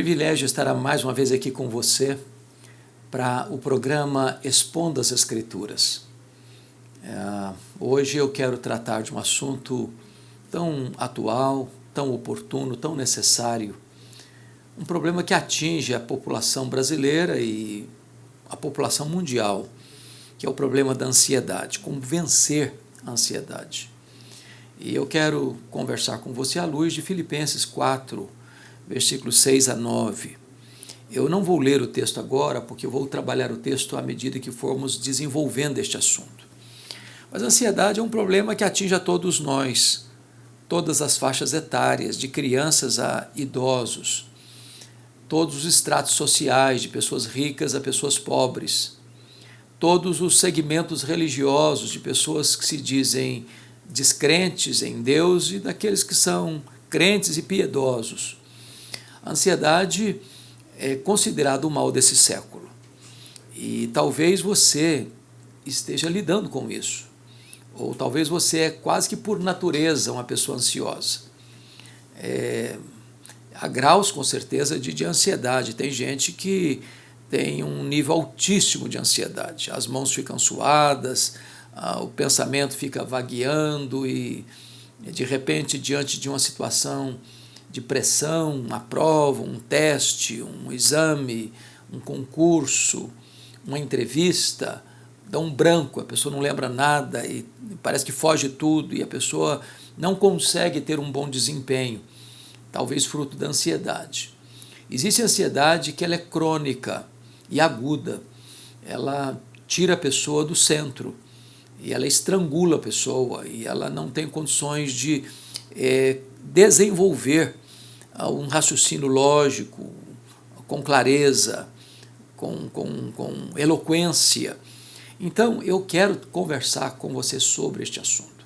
privilégio estar mais uma vez aqui com você para o programa Expondo as Escrituras. Hoje eu quero tratar de um assunto tão atual, tão oportuno, tão necessário, um problema que atinge a população brasileira e a população mundial, que é o problema da ansiedade, como vencer a ansiedade. E eu quero conversar com você à luz de Filipenses 4, versículos 6 a 9. Eu não vou ler o texto agora, porque eu vou trabalhar o texto à medida que formos desenvolvendo este assunto. Mas a ansiedade é um problema que atinge a todos nós, todas as faixas etárias, de crianças a idosos, todos os estratos sociais, de pessoas ricas a pessoas pobres, todos os segmentos religiosos, de pessoas que se dizem descrentes em Deus e daqueles que são crentes e piedosos. A ansiedade é considerado o mal desse século e talvez você esteja lidando com isso, ou talvez você é quase que por natureza uma pessoa ansiosa. Há graus com certeza de ansiedade, tem gente que tem um nível altíssimo de ansiedade, as mãos ficam suadas, o pensamento fica vagueando e de repente diante de uma situação de pressão, uma prova, um teste, um exame, um concurso, uma entrevista, dá um branco, a pessoa não lembra nada e parece que foge tudo e a pessoa não consegue ter um bom desempenho, talvez fruto da ansiedade. Existe ansiedade que ela é crônica e aguda, ela tira a pessoa do centro e ela estrangula a pessoa e ela não tem condições de desenvolver um raciocínio lógico, com clareza, com eloquência. Então, eu quero conversar com você sobre este assunto.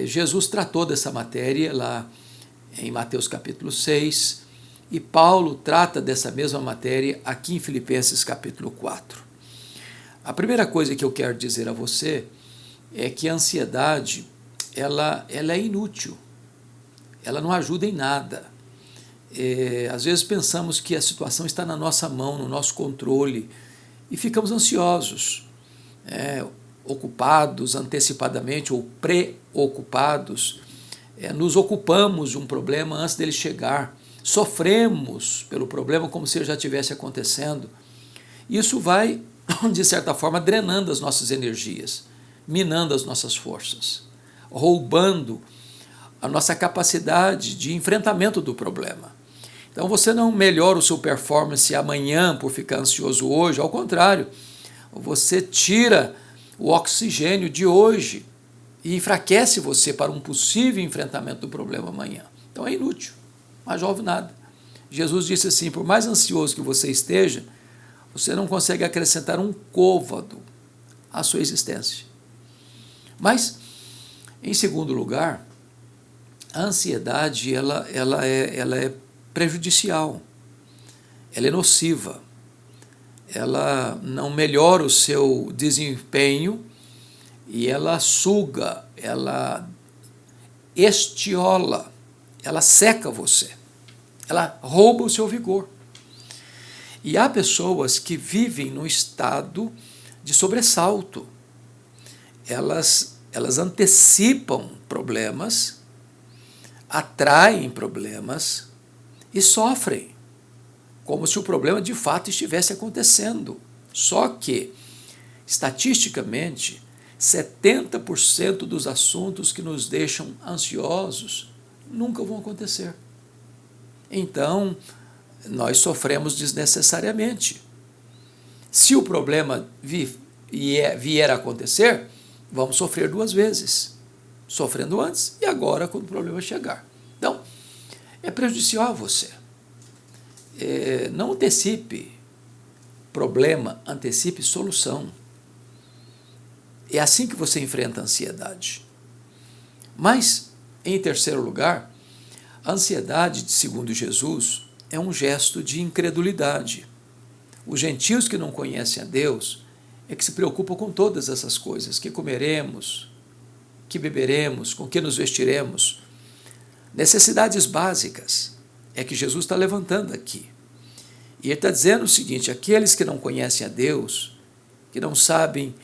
Jesus tratou dessa matéria lá em Mateus capítulo 6, e Paulo trata dessa mesma matéria aqui em Filipenses capítulo 4. A primeira coisa que eu quero dizer a você é que a ansiedade ela é inútil. Ela não ajuda em nada. Às vezes pensamos que a situação está na nossa mão, no nosso controle, e ficamos ansiosos, ocupados antecipadamente ou preocupados, nos ocupamos de um problema antes dele chegar, sofremos pelo problema como se ele já estivesse acontecendo. Isso vai, de certa forma, drenando as nossas energias, minando as nossas forças, roubando a nossa capacidade de enfrentamento do problema. Então você não melhora o seu performance amanhã por ficar ansioso hoje, ao contrário, você tira o oxigênio de hoje e enfraquece você para um possível enfrentamento do problema amanhã. Então é inútil, não resolve nada. Jesus disse assim, por mais ansioso que você esteja, você não consegue acrescentar um côvado à sua existência. Mas, em segundo lugar, a ansiedade ela é prejudicial, ela é nociva, ela não melhora o seu desempenho e ela suga, ela estiola, ela seca você, ela rouba o seu vigor. E há pessoas que vivem num estado de sobressalto, elas antecipam problemas, atraem problemas e sofrem, como se o problema de fato estivesse acontecendo. Só que, estatisticamente, 70% dos assuntos que nos deixam ansiosos nunca vão acontecer. Então, nós sofremos desnecessariamente. Se o problema vier a acontecer, vamos sofrer duas vezes, sofrendo antes e agora quando o problema chegar. Então, é prejudicial a você. Não antecipe problema, antecipe solução. É assim que você enfrenta a ansiedade. Mas, em terceiro lugar, a ansiedade, segundo Jesus, é um gesto de incredulidade. Os gentios que não conhecem a Deus é que se preocupam com todas essas coisas, que comeremos, que beberemos, com que nos vestiremos, necessidades básicas. é que Jesus está levantando aqui. E ele está dizendo o seguinte: aqueles que não conhecem a Deus, que não sabem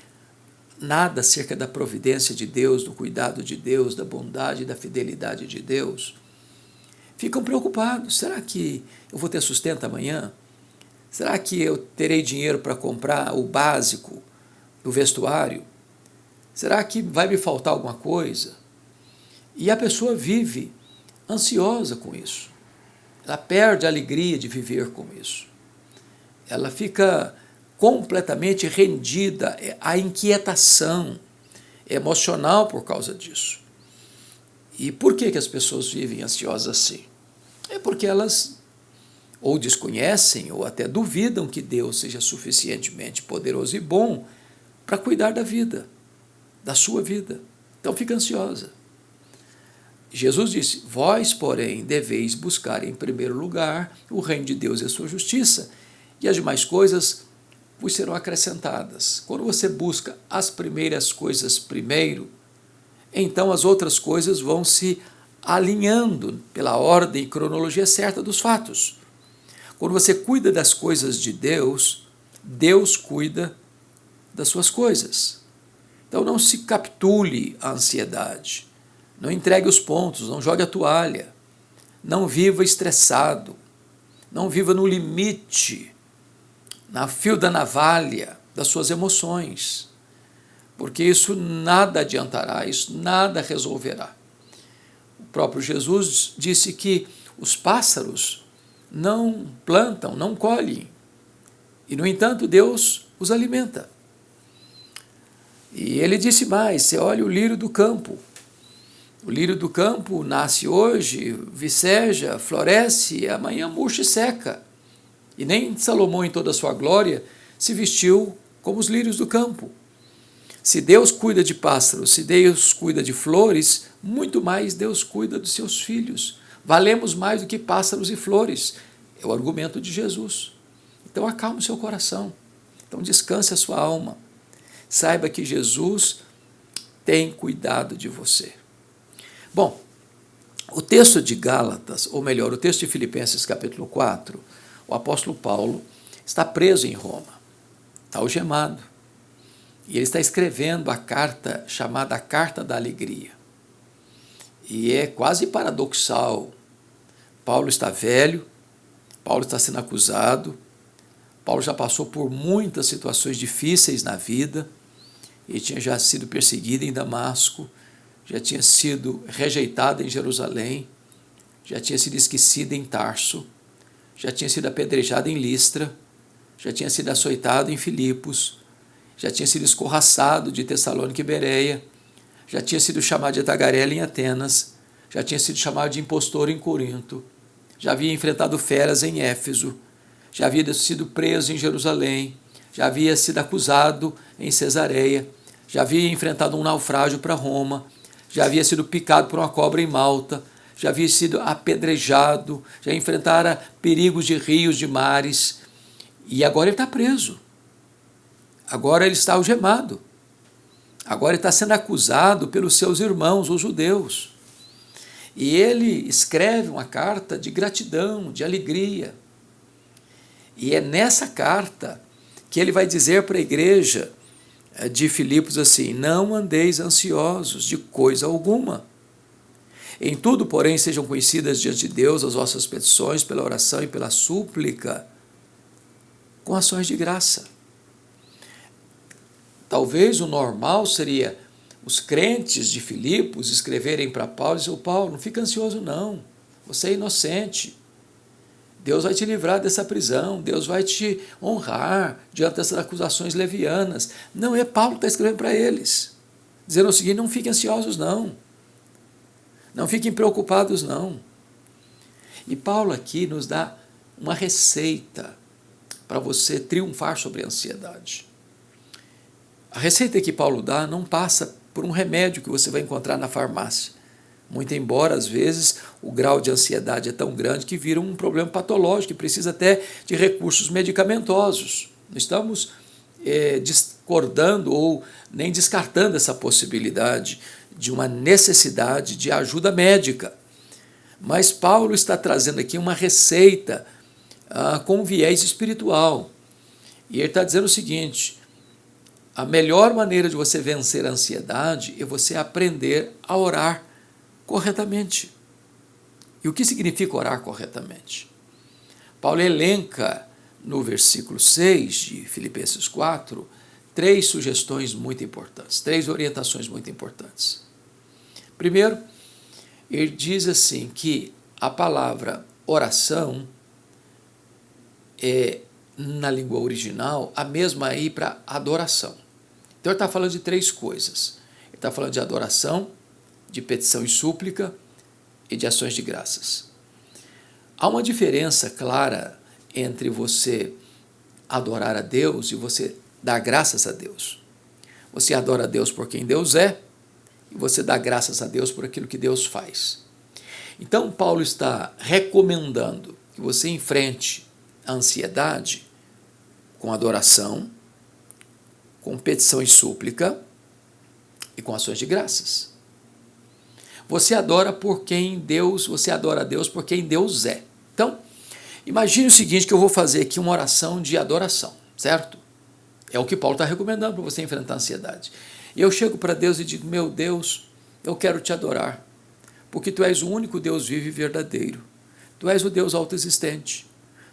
nada acerca da providência de Deus, do cuidado de Deus, da bondade e da fidelidade de Deus, ficam preocupados. Será que eu vou ter sustento amanhã? Será que eu terei dinheiro para comprar o básico do vestuário? Será que vai me faltar alguma coisa? E a pessoa vive ansiosa com isso. Ela perde a alegria de viver com isso. Ela fica completamente rendida à inquietação emocional por causa disso. E por que as pessoas vivem ansiosas assim? É porque elas ou desconhecem ou até duvidam que Deus seja suficientemente poderoso e bom para cuidar da vida, da sua vida. Então fica ansiosa. Jesus disse: vós, porém, deveis buscar em primeiro lugar o reino de Deus e a sua justiça, e as demais coisas vos serão acrescentadas. Quando você busca as primeiras coisas primeiro, então as outras coisas vão se alinhando pela ordem e cronologia certa dos fatos. Quando você cuida das coisas de Deus, Deus cuida das suas coisas. Então não se capitule à ansiedade, não entregue os pontos, não jogue a toalha, não viva estressado, não viva no limite, na fio da navalha das suas emoções, porque isso nada adiantará, isso nada resolverá. O próprio Jesus disse que os pássaros não plantam, não colhem, e no entanto Deus os alimenta. E ele disse mais: você olha o lírio do campo. O lírio do campo nasce hoje, viceja, floresce, e amanhã murcha e seca. E nem Salomão, em toda a sua glória, se vestiu como os lírios do campo. Se Deus cuida de pássaros, se Deus cuida de flores, muito mais Deus cuida dos seus filhos. Valemos mais do que pássaros e flores. É o argumento de Jesus. Então acalme o seu coração. Então descanse a sua alma. Saiba que Jesus tem cuidado de você. Bom, o texto de Gálatas, ou melhor, o texto de Filipenses capítulo 4, o apóstolo Paulo está preso em Roma, está algemado, e ele está escrevendo a carta chamada a Carta da Alegria. E é quase paradoxal. Paulo está velho, Paulo está sendo acusado, Paulo já passou por muitas situações difíceis na vida, ele tinha já sido perseguido em Damasco, já tinha sido rejeitado em Jerusalém, já tinha sido esquecido em Tarso, já tinha sido apedrejado em Listra, já tinha sido açoitado em Filipos, já tinha sido escorraçado de Tessalônica e Bereia, já tinha sido chamado de tagarela em Atenas, já tinha sido chamado de impostor em Corinto, já havia enfrentado feras em Éfeso, já havia sido preso em Jerusalém, já havia sido acusado em Cesareia, já havia enfrentado um naufrágio para Roma, já havia sido picado por uma cobra em Malta, já havia sido apedrejado, já enfrentara perigos de rios, de mares, e agora ele está preso. Agora ele está algemado. Agora ele está sendo acusado pelos seus irmãos, os judeus. E ele escreve uma carta de gratidão, de alegria. E é nessa carta que ele vai dizer para a igreja de Filipos assim: não andeis ansiosos de coisa alguma. Em tudo, porém, sejam conhecidas diante de Deus as vossas petições pela oração e pela súplica, com ações de graça. Talvez o normal seria os crentes de Filipos escreverem para Paulo e dizer: Paulo, não fica ansioso não, você é inocente. Deus vai te livrar dessa prisão, Deus vai te honrar diante dessas acusações levianas. Não, é Paulo que está escrevendo para eles, dizendo o seguinte: não fiquem ansiosos não, não fiquem preocupados não. E Paulo aqui nos dá uma receita para você triunfar sobre a ansiedade. A receita que Paulo dá não passa por um remédio que você vai encontrar na farmácia. Muito embora, às vezes, o grau de ansiedade é tão grande que vira um problema patológico, que precisa até de recursos medicamentosos. Não estamos discordando ou nem descartando essa possibilidade de uma necessidade de ajuda médica. Mas Paulo está trazendo aqui uma receita com viés espiritual. E ele está dizendo o seguinte: a melhor maneira de você vencer a ansiedade é você aprender a orar corretamente. E o que significa orar corretamente? Paulo elenca no versículo 6 de Filipenses 4, 3 sugestões muito importantes, 3 orientações muito importantes. Primeiro, ele diz assim que a palavra oração é, na língua original, a mesma aí para adoração. Então ele está falando de 3 coisas. Ele está falando de adoração, de petição e súplica e de ações de graças. Há uma diferença clara entre você adorar a Deus e você dar graças a Deus. Você adora a Deus por quem Deus é e você dá graças a Deus por aquilo que Deus faz. Então, Paulo está recomendando que você enfrente a ansiedade com adoração, com petição e súplica e com ações de graças. Você adora por quem Deus, você adora a Deus por quem Deus é. Então, imagine o seguinte, que eu vou fazer aqui uma oração de adoração, certo? É o que Paulo está recomendando para você enfrentar a ansiedade. E eu chego para Deus e digo: meu Deus, eu quero te adorar, porque tu és o único Deus vivo e verdadeiro. Tu és o Deus autoexistente,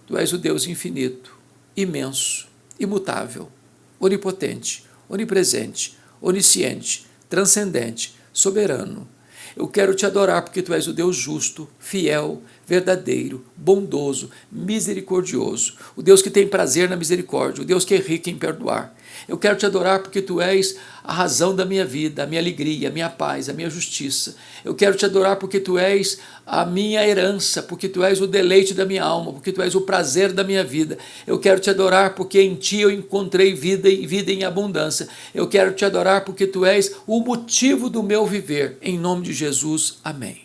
tu és o Deus infinito, imenso, imutável, onipotente, onipresente, onisciente, transcendente, soberano. Eu quero te adorar porque tu és o Deus justo, fiel, verdadeiro, bondoso, misericordioso, o Deus que tem prazer na misericórdia, o Deus que é rico em perdoar. Eu quero te adorar porque tu és a razão da minha vida, a minha alegria, a minha paz, a minha justiça. Eu quero te adorar porque tu és a minha herança, porque tu és o deleite da minha alma, porque tu és o prazer da minha vida. Eu quero te adorar porque em ti eu encontrei vida e vida em abundância. Eu quero te adorar porque tu és o motivo do meu viver. Em nome de Jesus, amém.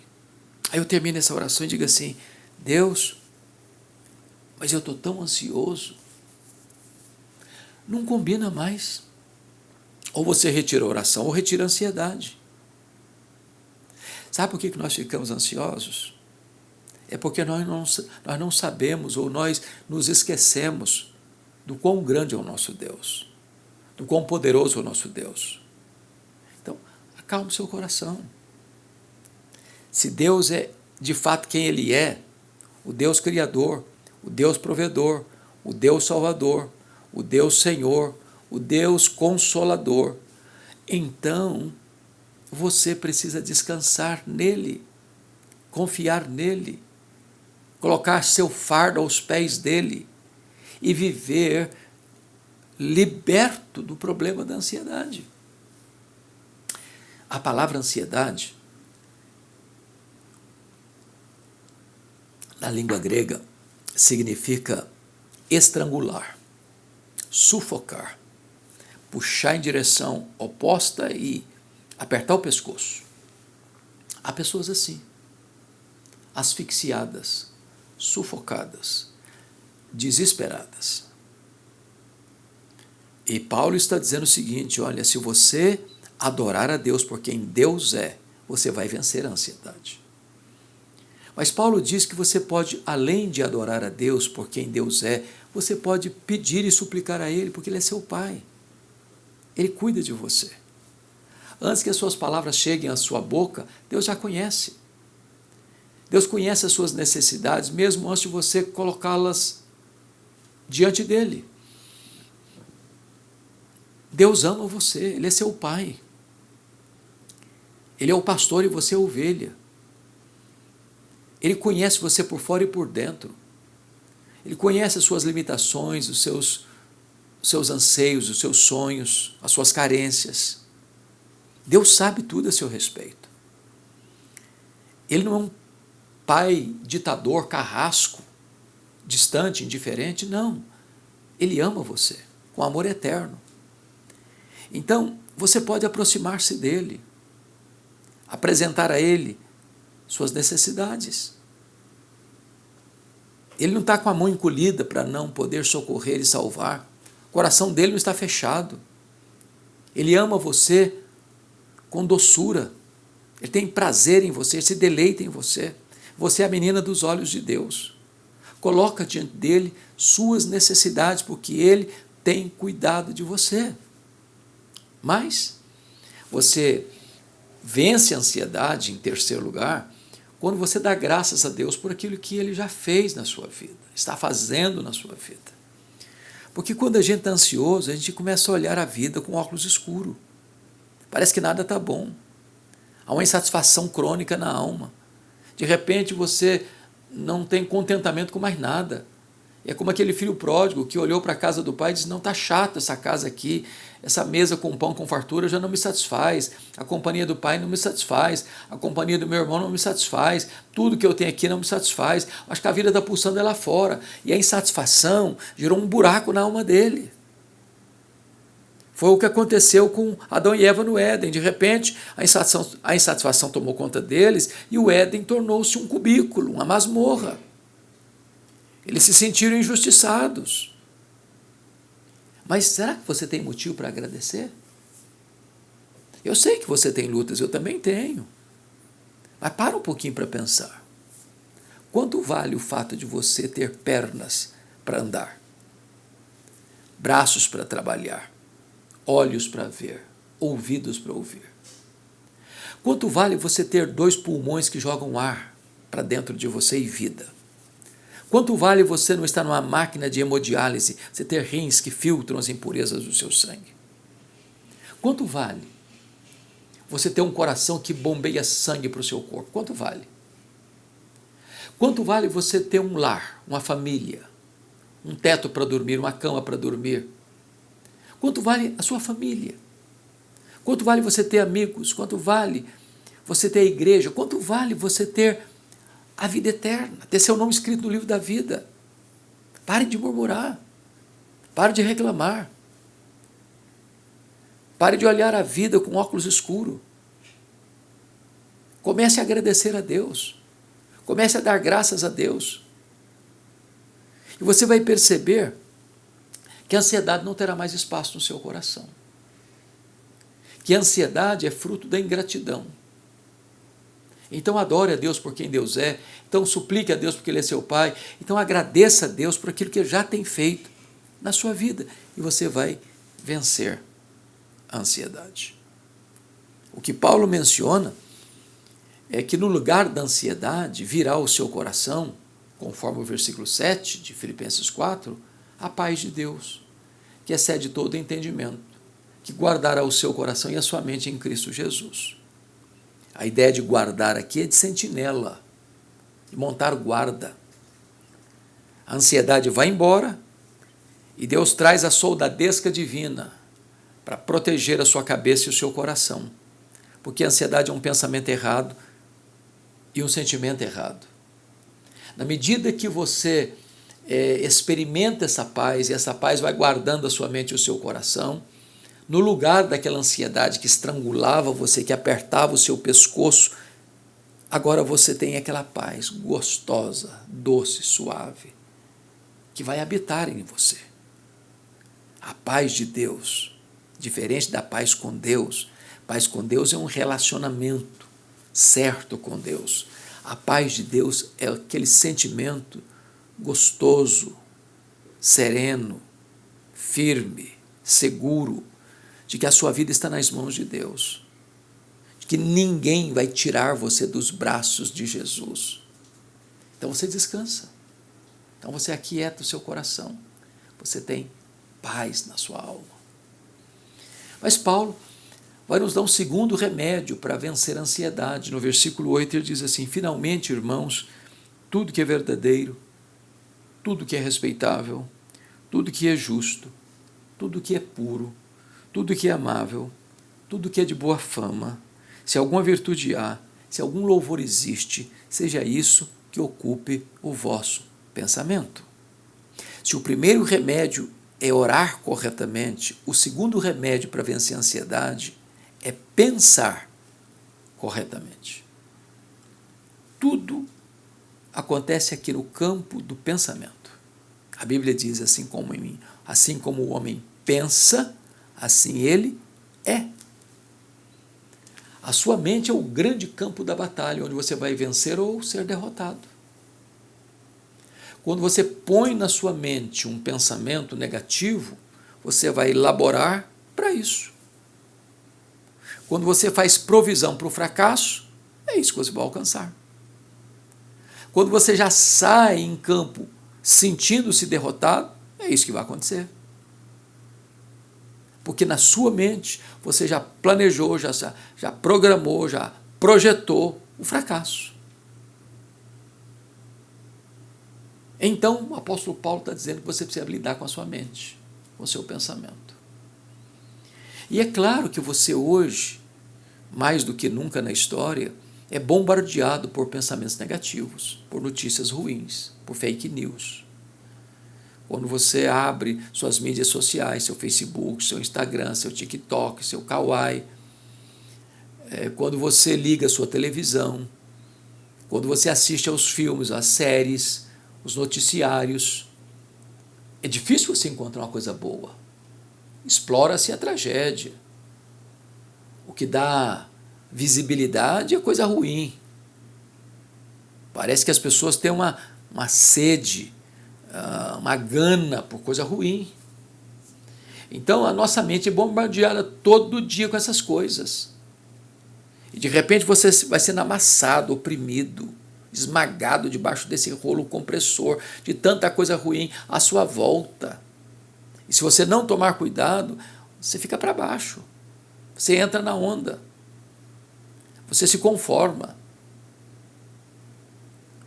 Aí eu termino essa oração e digo assim: Deus, mas eu estou tão ansioso. Não combina mais. Ou você retira a oração ou retira a ansiedade. Sabe por que nós ficamos ansiosos? É porque nós não sabemos, ou nós nos esquecemos do quão grande é o nosso Deus, do quão poderoso é o nosso Deus. Então, acalme o seu coração. Se Deus é de fato quem Ele é, o Deus Criador, o Deus Provedor, o Deus Salvador, o Deus Senhor, o Deus Consolador, então você precisa descansar nele, confiar nele, colocar seu fardo aos pés dele e viver liberto do problema da ansiedade. A palavra ansiedade, na língua grega, significa estrangular, sufocar, puxar em direção oposta e apertar o pescoço. Há pessoas assim, asfixiadas, sufocadas, desesperadas. E Paulo está dizendo o seguinte: olha, se você adorar a Deus por quem Deus é, você vai vencer a ansiedade. Mas Paulo diz que você pode, além de adorar a Deus por quem Deus é, você pode pedir e suplicar a Ele, porque Ele é seu Pai. Ele cuida de você. Antes que as suas palavras cheguem à sua boca, Deus já conhece. Deus conhece as suas necessidades, mesmo antes de você colocá-las diante dEle. Deus ama você, Ele é seu Pai. Ele é o pastor e você é a ovelha. Ele conhece você por fora e por dentro. Ele conhece as suas limitações, os seus anseios, os seus sonhos, as suas carências. Deus sabe tudo a seu respeito. Ele não é um pai ditador, carrasco, distante, indiferente, não. Ele ama você com amor eterno. Então, você pode aproximar-se dele, apresentar a ele suas necessidades. Ele não está com a mão encolhida para não poder socorrer e salvar. O coração dele não está fechado. Ele ama você com doçura. Ele tem prazer em você, se deleita em você. Você é a menina dos olhos de Deus. Coloca diante dele suas necessidades, porque ele tem cuidado de você. Mas você vence a ansiedade, em terceiro lugar, quando você dá graças a Deus por aquilo que ele já fez na sua vida, está fazendo na sua vida. Porque quando a gente está ansioso, a gente começa a olhar a vida com óculos escuros. Parece que nada está bom. Há uma insatisfação crônica na alma. De repente você não tem contentamento com mais nada. É como aquele filho pródigo que olhou para a casa do pai e disse, não, está chato essa casa aqui, essa mesa com pão com fartura já não me satisfaz, a companhia do pai não me satisfaz, a companhia do meu irmão não me satisfaz, tudo que eu tenho aqui não me satisfaz, acho que a vida está pulsando lá fora. E a insatisfação gerou um buraco na alma dele. Foi o que aconteceu com Adão e Eva no Éden. De repente, a insatisfação tomou conta deles e o Éden tornou-se um cubículo, uma masmorra. Eles se sentiram injustiçados. Mas será que você tem motivo para agradecer? Eu sei que você tem lutas, eu também tenho. Mas para um pouquinho para pensar. Quanto vale o fato de você ter pernas para andar? Braços para trabalhar? Olhos para ver, ouvidos para ouvir. Quanto vale você ter 2 pulmões que jogam ar para dentro de você e vida? Quanto vale você não estar numa máquina de hemodiálise, você ter rins que filtram as impurezas do seu sangue? Quanto vale você ter um coração que bombeia sangue para o seu corpo? Quanto vale? Quanto vale você ter um lar, uma família, um teto para dormir, uma cama para dormir? Quanto vale a sua família? Quanto vale você ter amigos? Quanto vale você ter a igreja? Quanto vale você ter a vida eterna, ter seu nome escrito no livro da vida? Pare de murmurar, pare de reclamar, pare de olhar a vida com óculos escuros. Comece a agradecer a Deus, comece a dar graças a Deus. E você vai perceber que a ansiedade não terá mais espaço no seu coração. Que a ansiedade é fruto da ingratidão. Então adore a Deus por quem Deus é, então suplique a Deus porque Ele é seu Pai, então agradeça a Deus por aquilo que Ele já tem feito na sua vida e você vai vencer a ansiedade. O que Paulo menciona é que no lugar da ansiedade virá ao seu coração, conforme o versículo 7 de Filipenses 4, a paz de Deus, que excede todo entendimento, que guardará o seu coração e a sua mente em Cristo Jesus. A ideia de guardar aqui é de sentinela, de montar guarda. A ansiedade vai embora e Deus traz a soldadesca divina para proteger a sua cabeça e o seu coração, porque a ansiedade é um pensamento errado e um sentimento errado. Na medida que você experimenta essa paz, e essa paz vai guardando a sua mente e o seu coração, no lugar daquela ansiedade que estrangulava você, que apertava o seu pescoço, agora você tem aquela paz gostosa, doce, suave, que vai habitar em você. A paz de Deus, diferente da paz com Deus é um relacionamento certo com Deus. A paz de Deus é aquele sentimento gostoso, sereno, firme, seguro, de que a sua vida está nas mãos de Deus, de que ninguém vai tirar você dos braços de Jesus. Então você descansa, então você aquieta o seu coração, você tem paz na sua alma. Mas Paulo vai nos dar um segundo remédio para vencer a ansiedade. No versículo 8 ele diz assim: finalmente, irmãos, tudo que é verdadeiro, tudo que é respeitável, tudo que é justo, tudo que é puro, tudo que é amável, tudo que é de boa fama, se alguma virtude há, se algum louvor existe, seja isso que ocupe o vosso pensamento. Se o primeiro remédio é orar corretamente, o segundo remédio para vencer a ansiedade é pensar corretamente. Tudo acontece aqui no campo do pensamento. A Bíblia diz assim como o homem pensa, assim ele é. A sua mente é o grande campo da batalha, onde você vai vencer ou ser derrotado. Quando você põe na sua mente um pensamento negativo, você vai elaborar para isso. Quando você faz provisão para o fracasso, é isso que você vai alcançar. Quando você já sai em campo sentindo-se derrotado, é isso que vai acontecer. Porque na sua mente você já planejou, já programou, já projetou o fracasso. Então, o apóstolo Paulo está dizendo que você precisa lidar com a sua mente, com o seu pensamento. E é claro que você hoje, mais do que nunca na história, é bombardeado por pensamentos negativos, por notícias ruins, por fake news. Quando você abre suas mídias sociais, seu Facebook, seu Instagram, seu TikTok, seu Kawaii, quando você liga a sua televisão, quando você assiste aos filmes, às séries, os noticiários, é difícil você encontrar uma coisa boa. Explora-se a tragédia. O que dá visibilidade é coisa ruim. Parece que as pessoas têm uma sede, uma gana por coisa ruim. Então a nossa mente é bombardeada todo dia com essas coisas. E de repente você vai sendo amassado, oprimido, esmagado debaixo desse rolo compressor de tanta coisa ruim à sua volta. E se você não tomar cuidado, você fica para baixo. Você entra na onda. Você se conforma.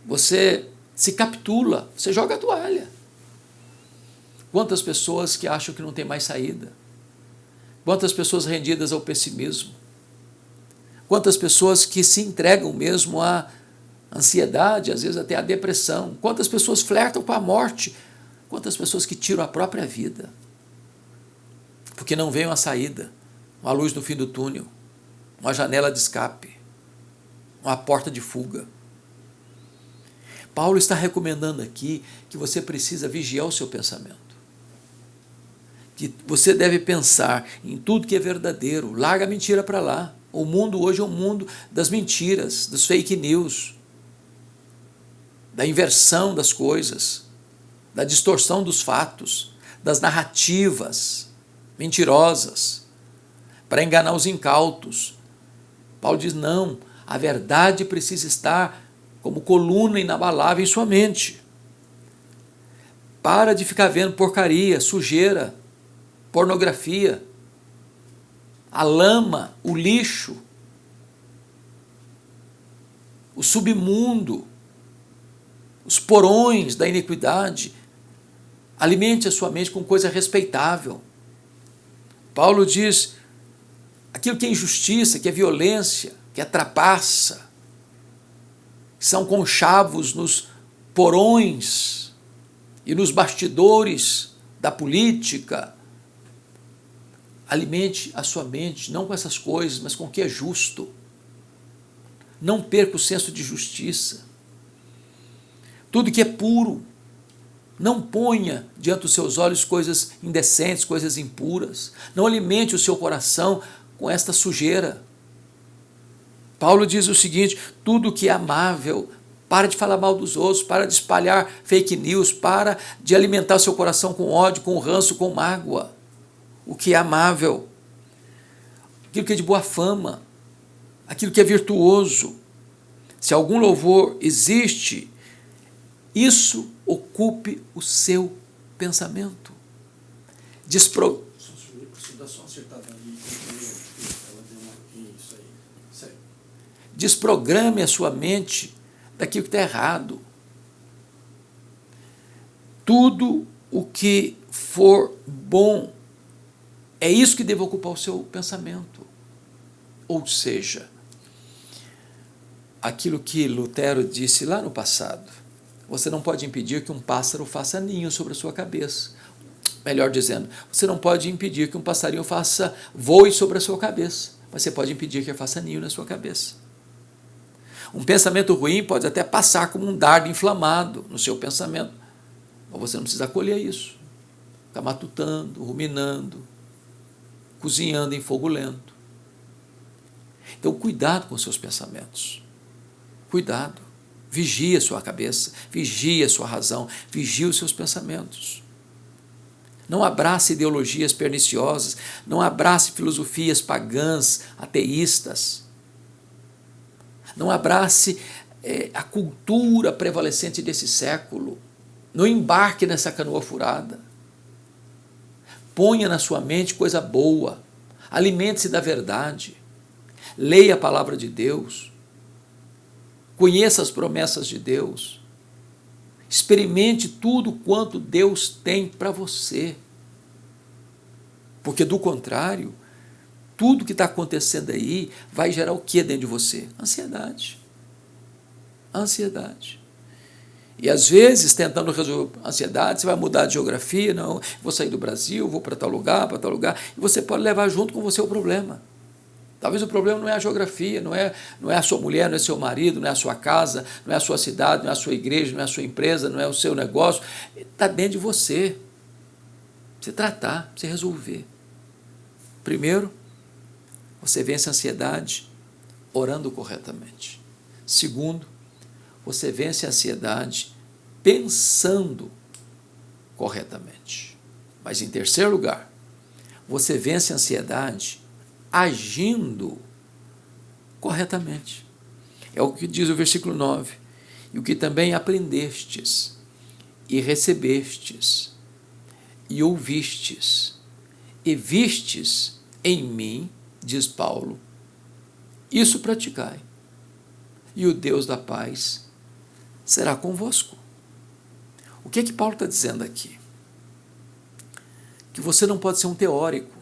Você se capitula. Você joga a toalha. Quantas pessoas que acham que não tem mais saída? Quantas pessoas rendidas ao pessimismo? Quantas pessoas que se entregam mesmo à ansiedade, às vezes até à depressão? Quantas pessoas flertam com a morte? Quantas pessoas que tiram a própria vida? Porque não veem uma saída, uma luz no fim do túnel, uma janela de escape, uma porta de fuga. Paulo está recomendando aqui que você precisa vigiar o seu pensamento. Que você deve pensar em tudo que é verdadeiro, larga a mentira para lá. O mundo hoje é um mundo das mentiras, dos fake news, da inversão das coisas, da distorção dos fatos, das narrativas mentirosas, para enganar os incautos. Paulo diz, não, a verdade precisa estar como coluna inabalável em sua mente. Para de ficar vendo porcaria, sujeira, pornografia, a lama, o lixo, o submundo, os porões da iniquidade. Alimente a sua mente com coisa respeitável. Paulo diz, aquilo que é injustiça, que é violência, que é trapaça, que são conchavos nos porões e nos bastidores da política. Alimente a sua mente, não com essas coisas, mas com o que é justo. Não perca o senso de justiça. Tudo que é puro, não ponha diante dos seus olhos coisas indecentes, coisas impuras. Não alimente o seu coração com esta sujeira. Paulo diz o seguinte, tudo que é amável, para de falar mal dos outros, para de espalhar fake news, para de alimentar o seu coração com ódio, com ranço, com mágoa. O que é amável, aquilo que é de boa fama, aquilo que é virtuoso. Se algum louvor existe, isso ocupe o seu pensamento. Desprograme a sua mente daquilo que está errado. Tudo o que for bom, é isso que deve ocupar o seu pensamento. Ou seja, aquilo que Lutero disse lá no passado, você não pode impedir que um pássaro faça ninho sobre a sua cabeça. Melhor dizendo, você não pode impedir que um passarinho voe sobre a sua cabeça, mas você pode impedir que ele faça ninho na sua cabeça. Um pensamento ruim pode até passar como um dardo inflamado no seu pensamento, mas você não precisa acolher isso. Ficar matutando, ruminando, cozinhando em fogo lento. Então, cuidado com os seus pensamentos. Cuidado. Vigie a sua cabeça, vigie a sua razão, vigie os seus pensamentos. Não abrace ideologias perniciosas, não abrace filosofias pagãs, ateístas. Não abrace a cultura prevalecente desse século. Não embarque nessa canoa furada. Ponha na sua mente coisa boa. Alimente-se da verdade. Leia a palavra de Deus. Conheça as promessas de Deus. Experimente tudo quanto Deus tem para você. Porque, do contrário, tudo que está acontecendo aí vai gerar o que dentro de você? Ansiedade. Ansiedade. E às vezes, tentando resolver a ansiedade, você vai mudar de geografia, não, vou sair do Brasil, vou para tal lugar, e você pode levar junto com você o problema. Talvez o problema não é a geografia, não é a sua mulher, não é seu marido, não é a sua casa, não é a sua cidade, não é a sua igreja, não é a sua empresa, não é o seu negócio. Está dentro de você. Você tratar, você resolver. Primeiro, você vence a ansiedade orando corretamente. Segundo, você vence a ansiedade pensando corretamente. Mas, em terceiro lugar, você vence a ansiedade agindo corretamente. É o que diz o versículo 9. E o que também aprendestes, e recebestes, e ouvistes, e vistes em mim, diz Paulo, isso praticai, e o Deus da paz será convosco. O que é que Paulo está dizendo aqui? Que você não pode ser um teórico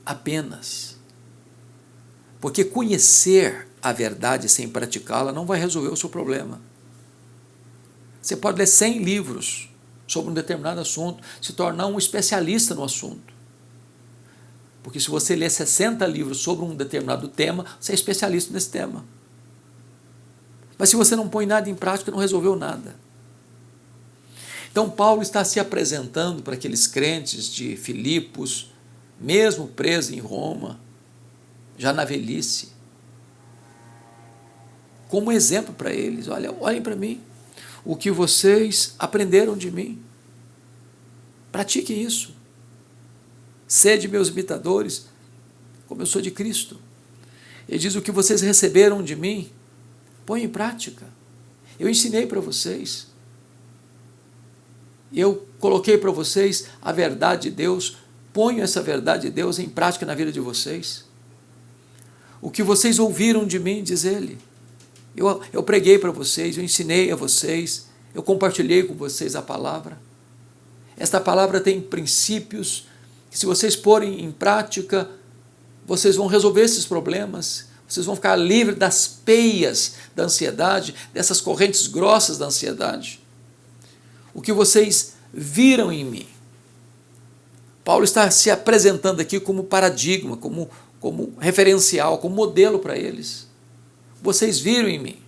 apenas, porque conhecer a verdade sem praticá-la não vai resolver o seu problema. Você pode ler 100 livros sobre um determinado assunto, se tornar um especialista no assunto. Porque se você ler 60 livros sobre um determinado tema, você é especialista nesse tema. Mas se você não põe nada em prática, não resolveu nada. Então Paulo está se apresentando para aqueles crentes de Filipos, mesmo preso em Roma, já na velhice, como exemplo para eles. Olhem para mim, o que vocês aprenderam de mim, pratiquem isso, sede meus imitadores, como eu sou de Cristo. Ele diz, o que vocês receberam de mim, põe em prática. Eu ensinei para vocês, eu coloquei para vocês a verdade de Deus, ponham essa verdade de Deus em prática na vida de vocês. O que vocês ouviram de mim, diz ele, eu preguei para vocês, eu ensinei a vocês, eu compartilhei com vocês a palavra. Esta palavra tem princípios que, se vocês porem em prática, vocês vão resolver esses problemas, vocês vão ficar livres das peias da ansiedade, dessas correntes grossas da ansiedade. O que vocês viram em mim. Paulo está se apresentando aqui como paradigma, como referencial, como modelo para eles. Vocês viram em mim.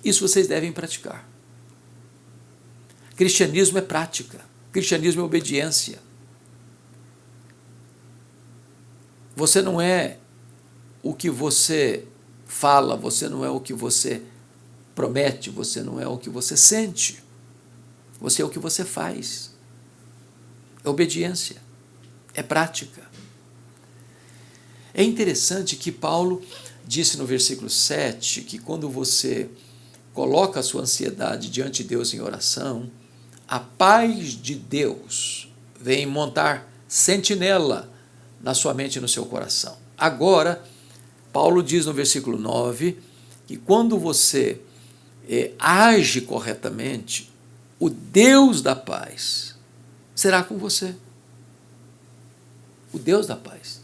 Isso vocês devem praticar. Cristianismo é prática. Cristianismo é obediência. Você não é o que você fala, você não é o que você promete, você não é o que você sente. Você é o que você faz. É obediência. É prática. É interessante que Paulo disse no versículo 7 que quando você coloca a sua ansiedade diante de Deus em oração, a paz de Deus vem montar sentinela na sua mente e no seu coração. Agora, Paulo diz no versículo 9 que quando você age corretamente, o Deus da paz será com você. O Deus da paz.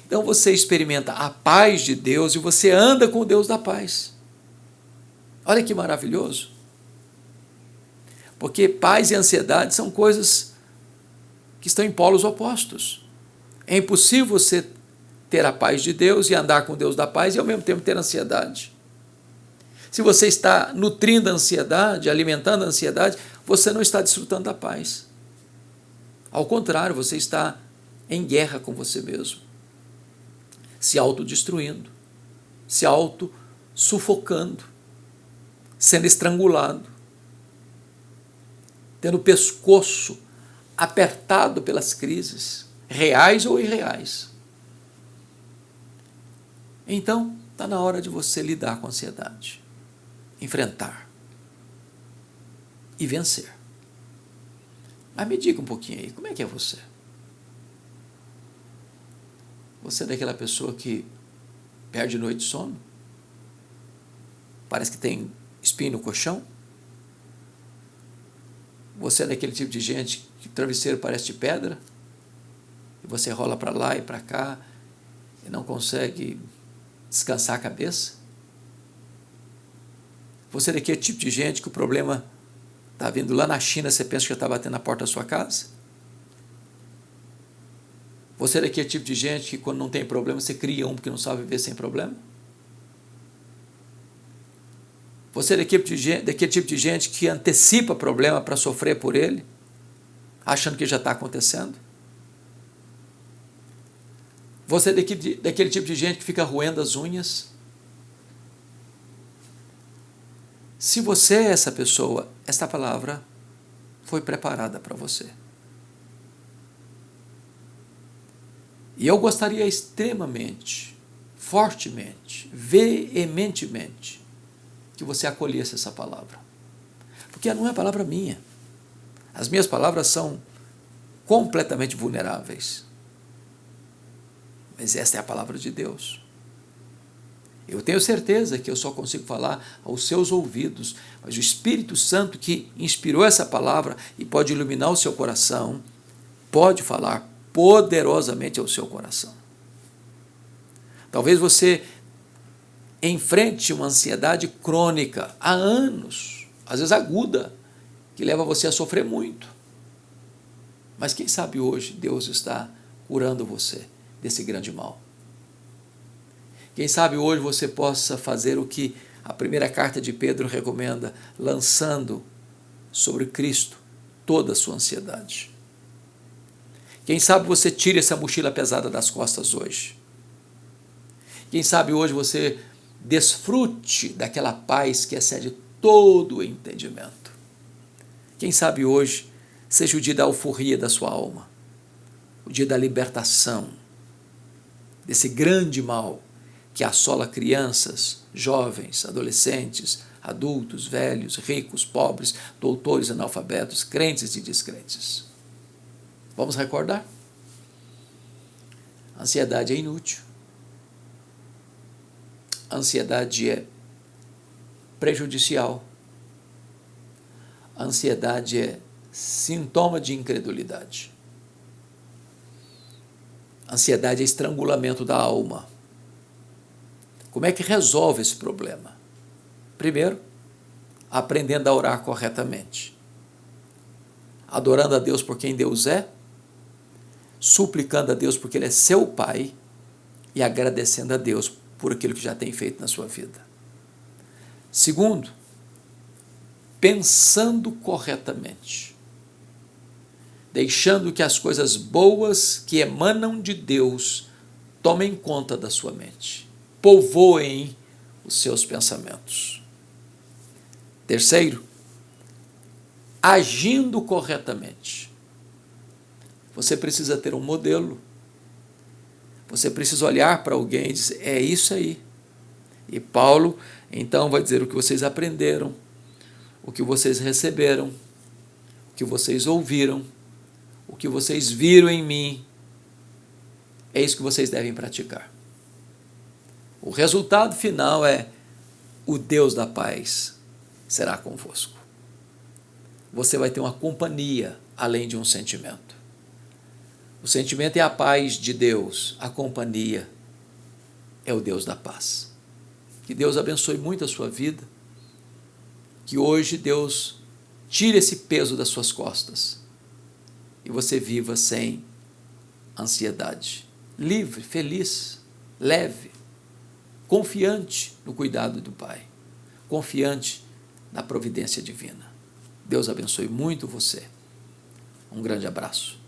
Então você experimenta a paz de Deus e você anda com o Deus da paz. Olha que maravilhoso. Porque paz e ansiedade são coisas que estão em polos opostos. É impossível você ter a paz de Deus e andar com o Deus da paz e ao mesmo tempo ter ansiedade. Se você está nutrindo a ansiedade, alimentando a ansiedade, você não está desfrutando da paz. Ao contrário, você está em guerra com você mesmo. se autodestruindo, se auto-sufocando, sendo estrangulado, tendo o pescoço apertado pelas crises, reais ou irreais. Então, está na hora de você lidar com a ansiedade, enfrentar e vencer. Mas me diga um pouquinho aí, como é que é você? Você é daquela pessoa que perde noite de sono? Parece que tem espinho no colchão? Você é daquele tipo de gente que o travesseiro parece de pedra? E você rola para lá e para cá e não consegue descansar a cabeça? Você é daquele tipo de gente que o problema está vindo lá na China, você pensa que já está batendo na porta da sua casa? Você é daquele tipo de gente que quando não tem problema, você cria um porque não sabe viver sem problema? Você é daquele tipo de gente que antecipa problema para sofrer por ele, achando que já está acontecendo? Você é daquele tipo de gente que fica roendo as unhas? Se você é essa pessoa, esta palavra foi preparada para você. E eu gostaria extremamente, fortemente, veementemente, que você acolhesse essa palavra. Porque não é palavra minha. As minhas palavras são completamente vulneráveis. Mas esta é a palavra de Deus. Eu tenho certeza que eu só consigo falar aos seus ouvidos, mas o Espírito Santo que inspirou essa palavra e pode iluminar o seu coração, pode falar poderosamente ao seu coração. Talvez você enfrente uma ansiedade crônica há anos, às vezes aguda, que leva você a sofrer muito. Mas quem sabe hoje Deus está curando você desse grande mal. Quem sabe hoje você possa fazer o que a primeira carta de Pedro recomenda, lançando sobre Cristo toda a sua ansiedade. Quem sabe você tire essa mochila pesada das costas hoje. Quem sabe hoje você desfrute daquela paz que excede todo o entendimento. Quem sabe hoje seja o dia da alforria da sua alma, o dia da libertação desse grande mal que assola crianças, jovens, adolescentes, adultos, velhos, ricos, pobres, doutores, analfabetos, crentes e descrentes. Vamos recordar? A ansiedade é inútil. A ansiedade é prejudicial. A ansiedade é sintoma de incredulidade. A ansiedade é estrangulamento da alma. Como é que resolve esse problema? Primeiro, aprendendo a orar corretamente. Adorando a Deus por quem Deus é, suplicando a Deus porque Ele é seu Pai e agradecendo a Deus por aquilo que já tem feito na sua vida. Segundo, pensando corretamente, deixando que as coisas boas que emanam de Deus tomem conta da sua mente, povoem os seus pensamentos. Terceiro, agindo corretamente. Você precisa ter um modelo. Você precisa olhar para alguém e dizer, é isso aí. E Paulo, então, vai dizer o que vocês aprenderam, o que vocês receberam, o que vocês ouviram, o que vocês viram em mim. É isso que vocês devem praticar. O resultado final é o Deus da paz será convosco. Você vai ter uma companhia além de um sentimento. O sentimento é a paz de Deus, a companhia é o Deus da paz. Que Deus abençoe muito a sua vida, que hoje Deus tire esse peso das suas costas e você viva sem ansiedade, livre, feliz, leve, confiante no cuidado do Pai, confiante na providência divina. Deus abençoe muito você. Um grande abraço.